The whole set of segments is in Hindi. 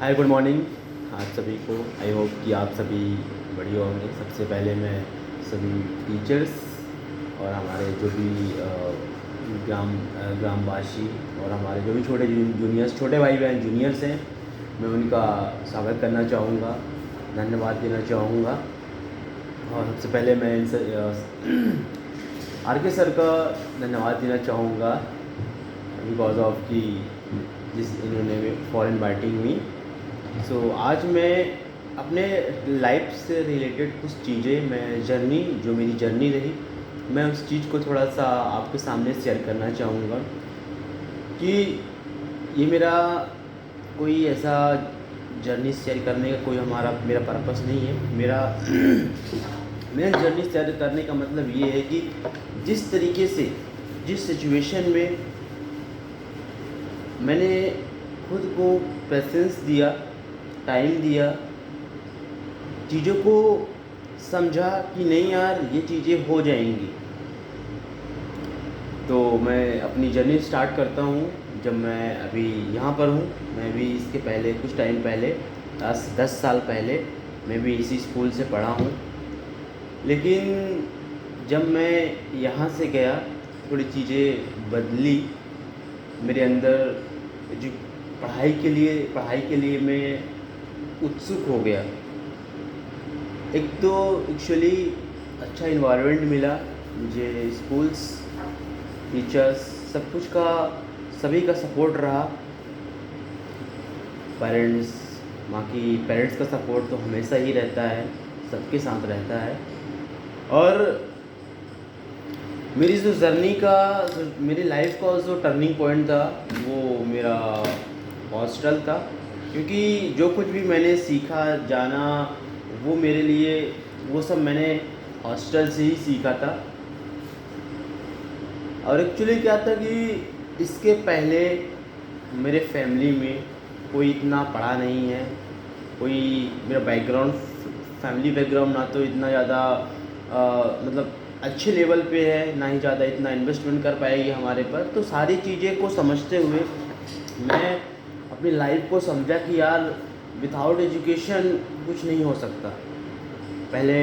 हाय गुड मॉर्निंग आप सभी को। आई होप कि आप सभी बढ़िया होंगे। सबसे पहले मैं सभी टीचर्स और हमारे जो भी ग्रामवासी और हमारे जो भी छोटे जूनियर्स, छोटे भाई बहन जूनियर्स हैं, मैं उनका स्वागत करना चाहूँगा, धन्यवाद देना चाहूँगा। और सबसे पहले मैं आर के सर का धन्यवाद देना चाहूँगा बिकॉज ऑफ कि जिस इन्होंने फॉर इनवाइटिंग मी। सो आज मैं अपने लाइफ से रिलेटेड कुछ चीज़ें, मैं जो मेरी जर्नी रही, मैं उस चीज़ को थोड़ा सा आपके सामने शेयर करना चाहूँगा कि ये मेरा कोई ऐसा जर्नी शेयर करने का कोई मेरा पर्पस नहीं है। मेरा जर्नी शेयर करने का मतलब ये है कि जिस तरीके से, जिस सिचुएशन में मैंने खुद को पेशेंस दिया, टाइम दिया, चीज़ों को समझा कि नहीं यार ये चीज़ें हो जाएंगी, तो मैं अपनी जर्नी स्टार्ट करता हूँ। जब मैं अभी यहाँ पर हूँ, मैं भी इसके पहले कुछ टाइम पहले 10 साल पहले मैं भी इसी स्कूल से पढ़ा हूँ। लेकिन जब मैं यहाँ से गया थोड़ी चीज़ें बदली मेरे अंदर। जो पढ़ाई के लिए मैं उत्सुक हो गया। एक तो एक्चुअली अच्छा इन्वायरमेंट मिला मुझे, स्कूल्स, टीचर्स, सब कुछ का, सभी का सपोर्ट रहा। पेरेंट्स का सपोर्ट तो हमेशा ही रहता है, सबके साथ रहता है। और मेरी जो मेरी लाइफ का जो टर्निंग पॉइंट था वो मेरा हॉस्टल था, क्योंकि जो कुछ भी मैंने सीखा, जाना, वो मेरे लिए, वो सब मैंने हॉस्टल से ही सीखा था। और एक्चुअली क्या था कि इसके पहले मेरे फैमिली में कोई इतना पढ़ा नहीं है, कोई मेरा फैमिली बैकग्राउंड ना तो इतना ज़्यादा मतलब अच्छे लेवल पे है, ना ही ज़्यादा इतना इन्वेस्टमेंट कर पाएगी हमारे पर। तो सारी चीज़ें को समझते हुए मैं अपनी लाइफ को समझा कि यार विदाउट एजुकेशन कुछ नहीं हो सकता। पहले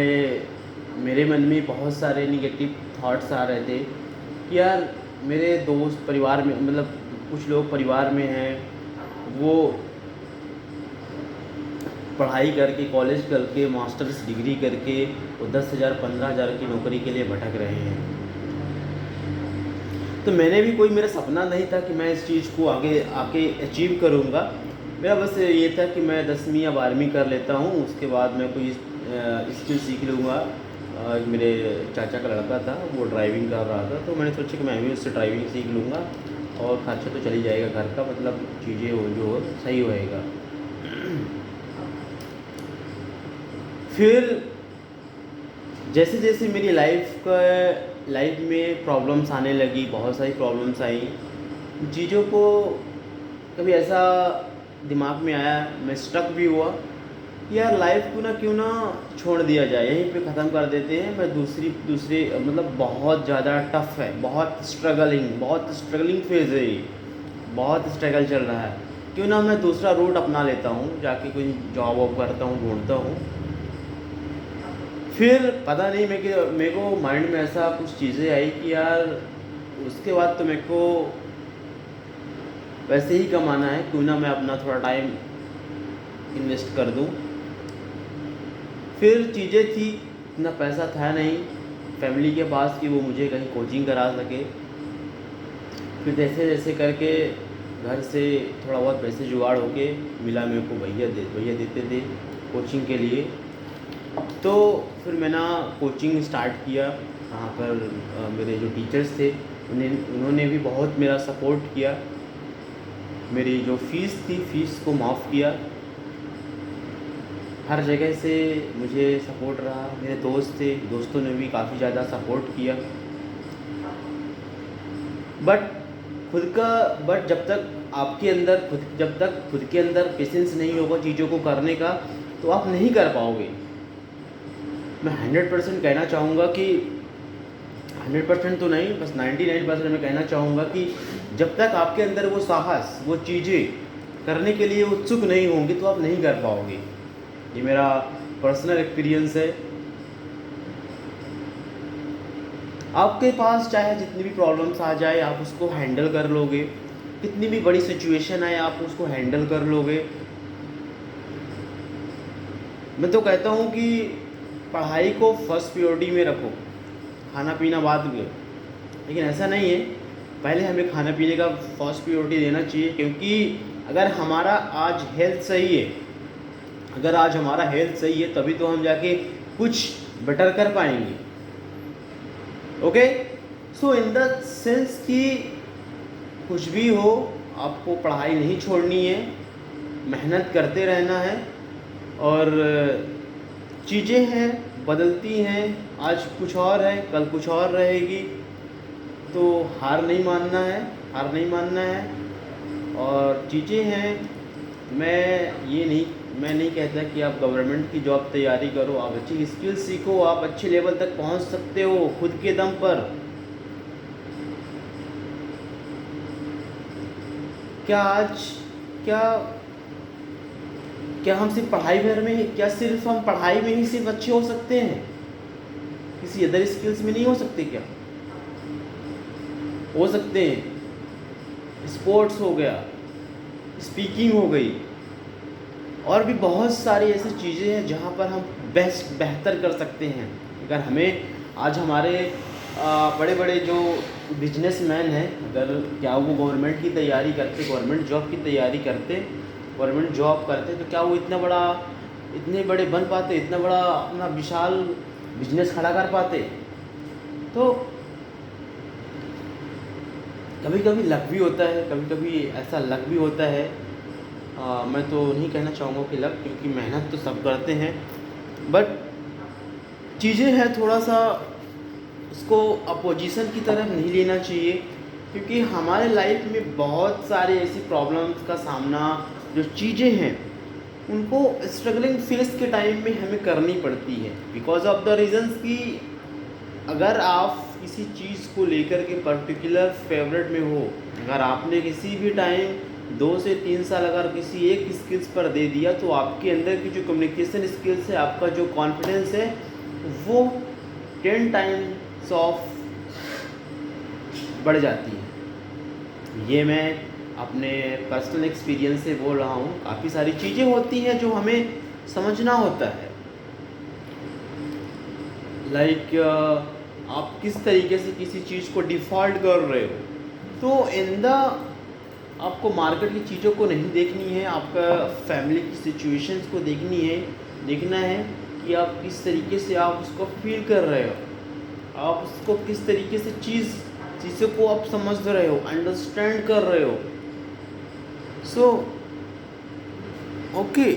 मेरे मन में बहुत सारे निगेटिव थॉट्स आ रहे थे कि यार मेरे दोस्त परिवार में, मतलब कुछ लोग परिवार में हैं, वो पढ़ाई करके, कॉलेज करके, मास्टर्स डिग्री करके वो 10,000 15,000 की नौकरी के लिए भटक रहे हैं। तो मैंने भी, कोई मेरा सपना नहीं था कि मैं इस चीज़ को आगे आके अचीव करूँगा। मेरा बस ये था कि मैं 10वीं या 12वीं कर लेता हूँ, उसके बाद मैं कोई स्किल सीख लूँगा। मेरे चाचा का लड़का था, वो ड्राइविंग कर रहा था, तो मैंने सोचा कि मैं भी उससे ड्राइविंग सीख लूँगा और खर्चा तो चल ही जाएगा घर का, मतलब चीज़ें जो सही होएगा। फिर जैसे जैसे मेरी लाइफ में प्रॉब्लम्स आने लगी, बहुत सारी प्रॉब्लम्स आई, चीज़ों को कभी ऐसा दिमाग में आया, मैं स्टक भी हुआ कि यार लाइफ को क्यों ना छोड़ दिया जाए, यहीं पे ख़त्म कर देते हैं। मैं दूसरी मतलब बहुत ज़्यादा टफ है, बहुत स्ट्रगलिंग फेज़ है ये, बहुत स्ट्रगल चल रहा है, क्यों ना मैं दूसरा रूट अपना लेता हूँ, जाके कोई जॉब वॉब करता हूँ, ढूंढता हूँ। फिर पता नहीं मेरे को माइंड में ऐसा कुछ चीज़ें आई कि यार उसके बाद तो मेरे को वैसे ही कमाना है, क्यों ना मैं अपना थोड़ा टाइम इन्वेस्ट कर दूं। फिर चीज़ें थी, इतना पैसा था नहीं फैमिली के पास कि वो मुझे कहीं कोचिंग करा सके। फिर जैसे जैसे करके घर से थोड़ा बहुत पैसे जुगाड़ होके मिला मेरे को, भैया देते थे कोचिंग के लिए। तो फिर मैंने कोचिंग स्टार्ट किया। वहाँ पर मेरे जो टीचर्स थे उन्होंने भी बहुत मेरा सपोर्ट किया, मेरी जो फ़ीस थी फ़ीस को माफ़ किया, हर जगह से मुझे सपोर्ट रहा। मेरे दोस्त थे, दोस्तों ने भी काफ़ी ज़्यादा सपोर्ट किया। बट जब तक आपके अंदर खुद के अंदर पेशेंस नहीं होगा चीज़ों को करने का, तो आप नहीं कर पाओगे। मैं 100% कहना चाहूँगा कि 100% तो नहीं, बस 99% मैं कहना चाहूँगा कि जब तक आपके अंदर वो साहस, वो चीज़ें, करने के लिए उत्सुक नहीं होंगे तो आप नहीं कर पाओगे। ये मेरा पर्सनल एक्सपीरियंस है। आपके पास चाहे जितनी भी प्रॉब्लम्स आ जाए आप उसको हैंडल कर लोगे, कितनी भी बड़ी सिचुएशन आए आप उसको हैंडल कर लोगे। मैं तो कहता हूँ कि पढ़ाई को फर्स्ट प्रायोरिटी में रखो, खाना पीना बाद में। लेकिन ऐसा नहीं है, पहले हमें खाना पीने का फर्स्ट प्रायोरिटी देना चाहिए, क्योंकि अगर हमारा आज हेल्थ सही है, अगर आज हमारा हेल्थ सही है तभी तो हम जाके कुछ बेटर कर पाएंगे। Okay, so in the sense कि कुछ भी हो आपको पढ़ाई नहीं छोड़नी है, मेहनत करते रहना है। और चीज़ें हैं बदलती हैं, आज कुछ और है कल कुछ और रहेगी, तो हार नहीं मानना है, हार नहीं मानना है। और चीज़ें हैं, मैं नहीं कहता कि आप गवर्नमेंट की जॉब तैयारी करो, आप अच्छी स्किल सीखो, आप अच्छे लेवल तक पहुंच सकते हो खुद के दम पर। क्या हम सिर्फ पढ़ाई भर में, क्या सिर्फ हम पढ़ाई में ही सिर्फ अच्छे हो सकते हैं, किसी अदर स्किल्स में नहीं हो सकते? क्या हो सकते हैं। स्पोर्ट्स हो गया, स्पीकिंग हो गई, और भी बहुत सारी ऐसी चीज़ें हैं जहाँ पर हम बेहतर कर सकते हैं। अगर हमें आज हमारे बड़े बड़े जो बिजनेसमैन हैं, अगर क्या वो गवर्नमेंट की तैयारी करते, गवर्नमेंट जॉब की तैयारी करते, गवर्नमेंट जॉब करते, तो क्या वो इतने बड़े बन पाते, इतना बड़ा अपना विशाल बिजनेस खड़ा कर पाते? तो कभी कभी लक भी होता है, कभी कभी ऐसा लक भी होता है। मैं तो नहीं कहना चाहूँगा कि लक, क्योंकि मेहनत तो सब करते हैं, बट चीज़ें हैं थोड़ा सा उसको अपोजिशन की तरफ नहीं लेना चाहिए, क्योंकि हमारे लाइफ में बहुत सारे ऐसी प्रॉब्लम्स का सामना, जो चीज़ें हैं उनको स्ट्रगलिंग फेस के टाइम में हमें करनी पड़ती है, बिकॉज ऑफ द रीजंस कि अगर आप किसी चीज़ को लेकर के पर्टिकुलर फेवरेट में हो, अगर आपने किसी भी टाइम 2 से 3 साल अगर किसी एक स्किल्स पर दे दिया, तो आपके अंदर की जो कम्युनिकेशन स्किल्स है, आपका जो कॉन्फिडेंस है, वो 10 टाइम्स ऑफ बढ़ जाती है। ये मैं अपने पर्सनल एक्सपीरियंस से बोल रहा हूँ। काफ़ी सारी चीज़ें होती हैं जो हमें समझना होता है, लाइक आप किस तरीके से किसी चीज़ को डिफ़ॉल्ट कर रहे हो। तो इन द आपको मार्केट की चीज़ों को नहीं देखनी है, आपका फैमिली की सिचुएशंस को देखना है कि आप किस तरीके से आप उसको फील कर रहे हो, आप उसको किस तरीके से चीज़ों को आप समझ रहे हो, अंडरस्टैंड कर रहे हो। So okay,